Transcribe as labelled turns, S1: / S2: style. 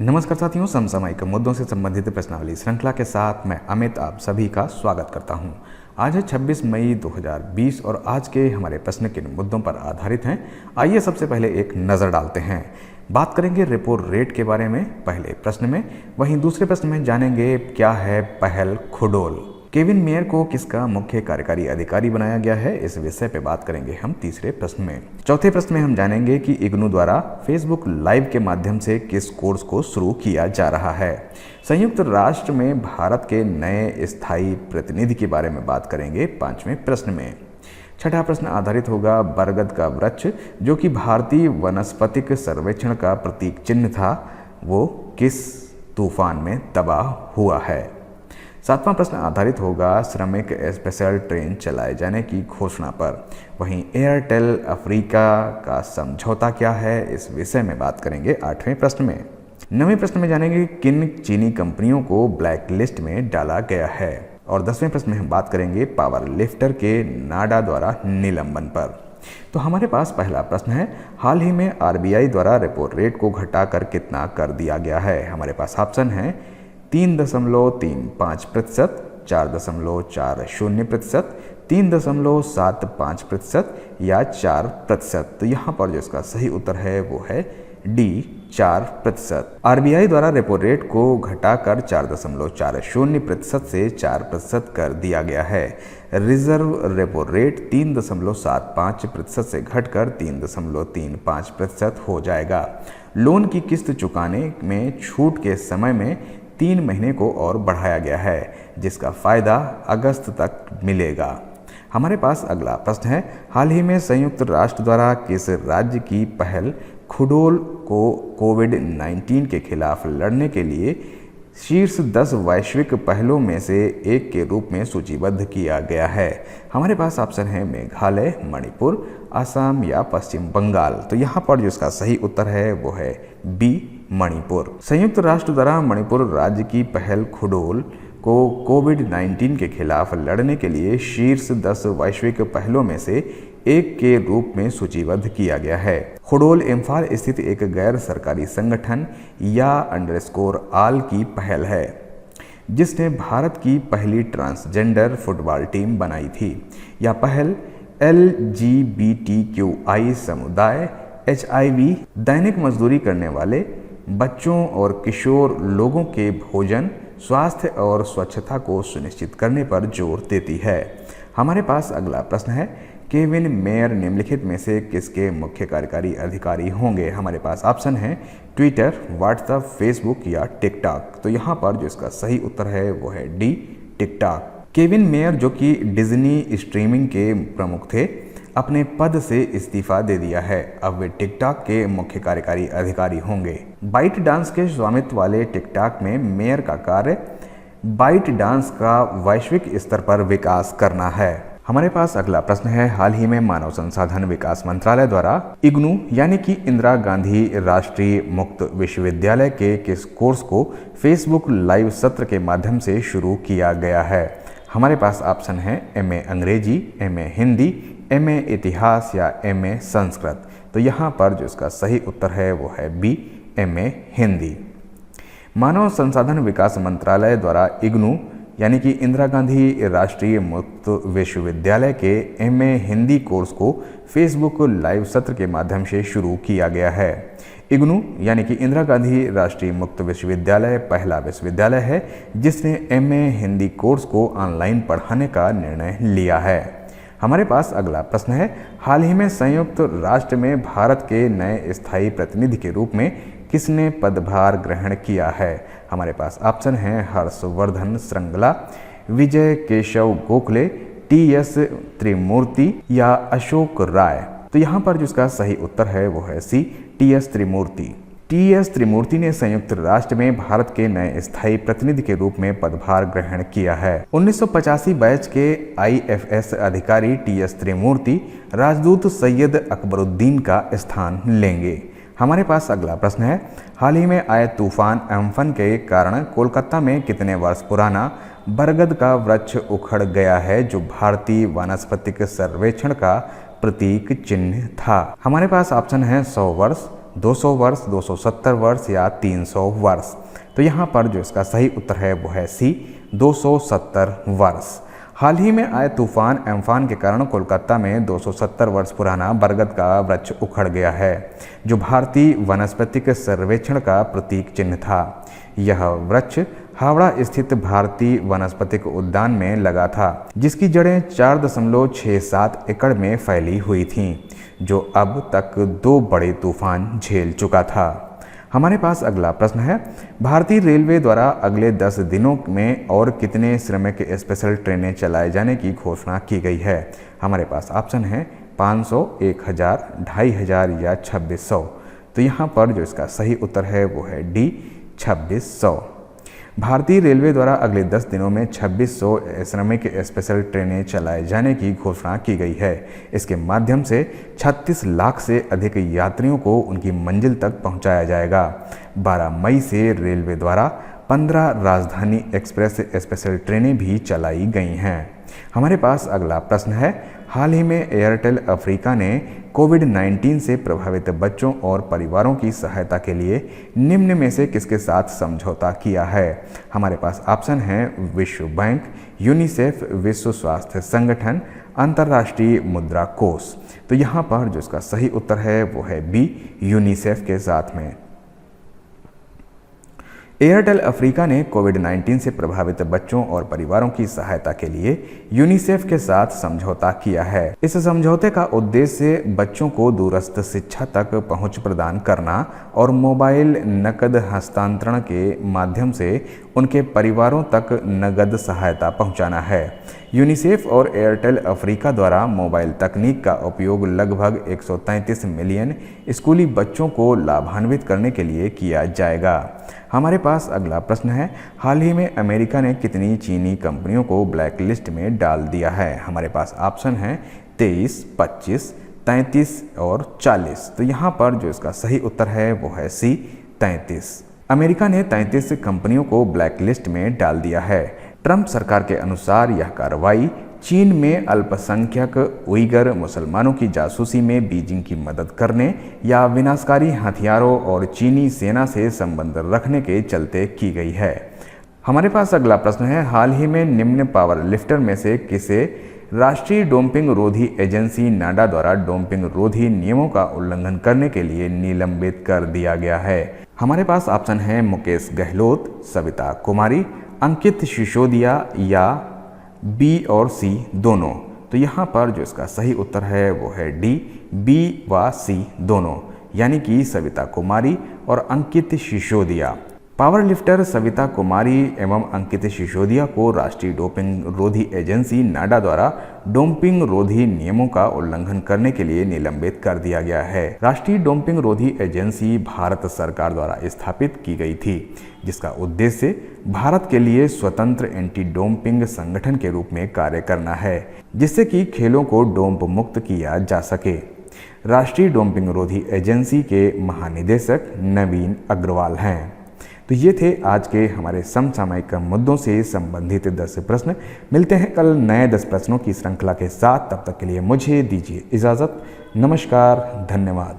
S1: नमस्कार साथियों, समसामयिक मुद्दों से संबंधित प्रश्नावली श्रृंखला के साथ मैं अमित आप सभी का स्वागत करता हूं। आज है 26 मई 2020 और आज के हमारे प्रश्न किन मुद्दों पर आधारित हैं, आइए सबसे पहले एक नज़र डालते हैं। बात करेंगे रेपो रेट के बारे में पहले प्रश्न में, वहीं दूसरे प्रश्न में जानेंगे क्या है पहल खुडोल। केविन मेयर को किसका मुख्य कार्यकारी अधिकारी बनाया गया है, इस विषय पे बात करेंगे हम तीसरे प्रश्न में। चौथे प्रश्न में हम जानेंगे कि इग्नू द्वारा फेसबुक लाइव के माध्यम से किस कोर्स को शुरू किया जा रहा है। संयुक्त राष्ट्र में भारत के नए स्थायी प्रतिनिधि के बारे में बात करेंगे पांचवें प्रश्न में। छठा प्रश्न आधारित होगा बरगद का वृक्ष जो कि भारतीय वनस्पतिक सर्वेक्षण का प्रतीक चिन्ह था, वो किस तूफान में तबाह हुआ है। सातवां प्रश्न आधारित होगा श्रमिक स्पेशल ट्रेन चलाए जाने की घोषणा पर, वहीं एयरटेल अफ्रीका का समझौता क्या है, इस विषय में बात करेंगे आठवें प्रश्न में। नवें प्रश्न में जानेंगे किन चीनी कंपनियों को ब्लैक लिस्ट में डाला गया है, और 10वें प्रश्न में हम बात करेंगे पावर लिफ्टर के नाडा द्वारा निलंबन पर। तो हमारे पास पहला प्रश्न है, हाल ही में आरबीआई द्वारा रेपो रेट को घटाकर कितना कर दिया गया है। हमारे पास ऑप्शन है 3.35%, 4.40%, 3.75% या 4%। तो यहाँ पर जो इसका सही उत्तर है वो है डी 4%। आरबीआई द्वारा रेपो रेट को घटाकर 4.40% से 4% कर दिया गया है। रिजर्व रेपो रेट 3.75% से घटकर 3.35% हो जाएगा। लोन की किस्त चुकाने में छूट के समय में 3 महीने को और बढ़ाया गया है, जिसका फायदा अगस्त तक मिलेगा। हमारे पास अगला प्रश्न है, हाल ही में संयुक्त राष्ट्र द्वारा किस राज्य की पहल खुडोल को कोविड-19 के खिलाफ लड़ने के लिए शीर्ष 10 वैश्विक पहलों में से एक के रूप में सूचीबद्ध किया गया है। हमारे पास ऑप्शन है मेघालय, मणिपुर, असम या पश्चिम बंगाल। तो यहाँ पर जो इसका सही उत्तर है वो है बी मणिपुर। संयुक्त राष्ट्र द्वारा मणिपुर राज्य की पहल खुडोल को कोविड-19 के खिलाफ लड़ने के लिए शीर्ष 10 वैश्विक पहलों में से एक के रूप में सूचीबद्ध किया गया है। खुडोल इम्फाल स्थित एक गैर सरकारी संगठन या _आल की पहल है, जिसने भारत की पहली ट्रांसजेंडर फुटबॉल टीम बनाई थी। यह पहल LGBTQI समुदाय, HIV, दैनिक मजदूरी करने वाले बच्चों और किशोर लोगों के भोजन, स्वास्थ्य और स्वच्छता को सुनिश्चित करने पर जोर देती है। हमारे पास अगला प्रश्न है, केविन मेयर निम्नलिखित में से किसके मुख्य कार्यकारी अधिकारी होंगे। हमारे पास ऑप्शन है ट्विटर, व्हाट्सएप, फेसबुक या टिकटॉक। तो यहाँ पर जो इसका सही उत्तर है वो है डी टिकटॉक। केविन मेयर जो कि डिज्नी स्ट्रीमिंग के प्रमुख थे, अपने पद से इस्तीफा दे दिया है। अब वे टिकटॉक के मुख्य कार्यकारी अधिकारी होंगे। बाइट डांस के स्वामित्व वाले टिकटॉक में मेयर का कार्य बाइट डांस का वैश्विक स्तर पर विकास करना है। हमारे पास अगला प्रश्न है, हाल ही में मानव संसाधन विकास मंत्रालय द्वारा इग्नू यानी कि इंदिरा गांधी राष्ट्रीय मुक्त विश्वविद्यालय के किस कोर्स को फेसबुक लाइव सत्र के माध्यम से शुरू किया गया है। हमारे पास ऑप्शन है MA अंग्रेजी, MA हिंदी, MA इतिहास या MA संस्कृत। तो यहाँ पर जो इसका सही उत्तर है वो है बी MA हिंदी। मानव संसाधन विकास मंत्रालय द्वारा इग्नू यानी कि इंदिरा गांधी राष्ट्रीय मुक्त विश्वविद्यालय के MA हिंदी कोर्स को फेसबुक लाइव सत्र के माध्यम से शुरू किया गया है। इग्नू यानी कि इंदिरा गांधी राष्ट्रीय मुक्त विश्वविद्यालय पहला विश्वविद्यालय है जिसने MA हिंदी कोर्स को ऑनलाइन पढ़ाने का निर्णय लिया है। हमारे पास अगला प्रश्न है, हाल ही में संयुक्त राष्ट्र में भारत के नए स्थायी प्रतिनिधि के रूप में किसने पदभार ग्रहण किया है। हमारे पास ऑप्शन है हर्षवर्धन श्रृंगला, विजय केशव गोखले, TS त्रिमूर्ति या अशोक राय। तो यहाँ पर जिसका सही उत्तर है वो है सी TS त्रिमूर्ति। TS त्रिमूर्ति ने संयुक्त राष्ट्र में भारत के नए स्थायी प्रतिनिधि के रूप में पदभार ग्रहण किया है। 1985 बैच के IFS अधिकारी TS त्रिमूर्ति राजदूत सैयद अकबरुद्दीन का स्थान लेंगे। हमारे पास अगला प्रश्न है, हाल ही में आए तूफान अम्फन के कारण कोलकाता में कितने वर्ष पुराना बरगद का वृक्ष उखड़ गया है जो भारतीय वानस्पतिक सर्वेक्षण का प्रतीक चिन्ह था। हमारे पास ऑप्शन है 100 वर्ष, 200 वर्ष, 270 वर्ष या 300 वर्ष? तो यहाँ पर जो इसका सही उत्तर है वो है सी, 270 वर्ष। हाल ही में आए तूफान एम्फान के कारण कोलकाता में 270 वर्ष पुराना बरगद का वृक्ष उखड़ गया है, जो भारतीय वानस्पतिक सर्वेक्षण का प्रतीक चिन्ह था। यह वृक्ष हावड़ा स्थित भारतीय वनस्पतिक उद्यान में लगा था, जिसकी जड़ें 4.67 एकड़ में फैली हुई थीं, जो अब तक 2 बड़े तूफान झेल चुका था। हमारे पास अगला प्रश्न है, भारतीय रेलवे द्वारा अगले 10 दिनों में और कितने श्रमिक स्पेशल ट्रेनें चलाए जाने की घोषणा की गई है? हमारे पास ऑप्शन है 500, 1000, 2500 या 2600। तो यहाँ पर जो इसका सही उत्तर है वो है डी, 2600। भारतीय रेलवे द्वारा अगले 10 दिनों में 2600 श्रमिक स्पेशल ट्रेनें चलाए जाने की घोषणा की गई है। इसके माध्यम से 36 लाख से अधिक यात्रियों को उनकी मंजिल तक पहुंचाया जाएगा। 12 मई से रेलवे द्वारा 15 राजधानी एक्सप्रेस स्पेशल ट्रेनें भी चलाई गई हैं। हमारे पास अगला प्रश्न है, हाल ही में एयरटेल अफ्रीका ने कोविड-19 से प्रभावित बच्चों और परिवारों की सहायता के लिए निम्न में से किसके साथ समझौता किया है? हमारे पास ऑप्शन है विश्व बैंक, यूनिसेफ, विश्व स्वास्थ्य संगठन, अंतर्राष्ट्रीय मुद्रा कोष। तो यहाँ पर जो इसका सही उत्तर है वो है बी, यूनिसेफ के साथ में। एयरटेल अफ्रीका ने कोविड-19 से प्रभावित बच्चों और परिवारों की सहायता के लिए यूनिसेफ के साथ समझौता किया है। इस समझौते का उद्देश्य बच्चों को दूरस्थ शिक्षा तक पहुंच प्रदान करना और मोबाइल नकद हस्तांतरण के माध्यम से उनके परिवारों तक नगद सहायता पहुंचाना है। यूनिसेफ और एयरटेल अफ्रीका द्वारा मोबाइल तकनीक का उपयोग लगभग 133 मिलियन स्कूली बच्चों को लाभान्वित करने के लिए किया जाएगा। हमारे पास अगला प्रश्न है, हाल ही में अमेरिका ने कितनी चीनी कंपनियों को ब्लैक लिस्ट में डाल दिया है? हमारे पास ऑप्शन है 23, 25, 33 और 40। तो यहाँ पर जो इसका सही उत्तर है वो है सी, 33। अमेरिका ने 33 कंपनियों को ब्लैक लिस्ट में डाल दिया है। ट्रंप सरकार के अनुसार यह कार्रवाई चीन में अल्पसंख्यक उइगर मुसलमानों की जासूसी में बीजिंग की मदद करने या विनाशकारी हथियारों और चीनी सेना से संबंध रखने के चलते की गई है। हमारे पास अगला प्रश्न है, हाल ही में निम्न पावर लिफ्टर में से किसे राष्ट्रीय डोपिंग रोधी एजेंसी नाडा द्वारा डोपिंग रोधी नियमों का उल्लंघन करने के लिए निलंबित कर दिया गया है? हमारे पास ऑप्शन है मुकेश गहलोत, सविता कुमारी, अंकित सिसोदिया या बी और सी दोनों। तो यहाँ पर जो इसका सही उत्तर है वो है डी, बी व सी दोनों, यानी कि सविता कुमारी और अंकित सिसोदिया। पावर लिफ्टर सविता कुमारी एवं अंकित सिसोदिया को राष्ट्रीय डोपिंग रोधी एजेंसी नाडा द्वारा डोपिंग रोधी नियमों का उल्लंघन करने के लिए निलंबित कर दिया गया है। राष्ट्रीय डोपिंग रोधी एजेंसी भारत सरकार द्वारा स्थापित की गई थी, जिसका उद्देश्य भारत के लिए स्वतंत्र एंटी डोपिंग संगठन के रूप में कार्य करना है, जिससे कि खेलों को डोप मुक्त किया जा सके। राष्ट्रीय डोपिंग रोधी एजेंसी के महानिदेशक नवीन अग्रवाल हैं। तो ये थे आज के हमारे समसामयिक मुद्दों से संबंधित 10 प्रश्न। मिलते हैं कल नए 10 प्रश्नों की श्रृंखला के साथ। तब तक के लिए मुझे दीजिए इजाज़त। नमस्कार, धन्यवाद।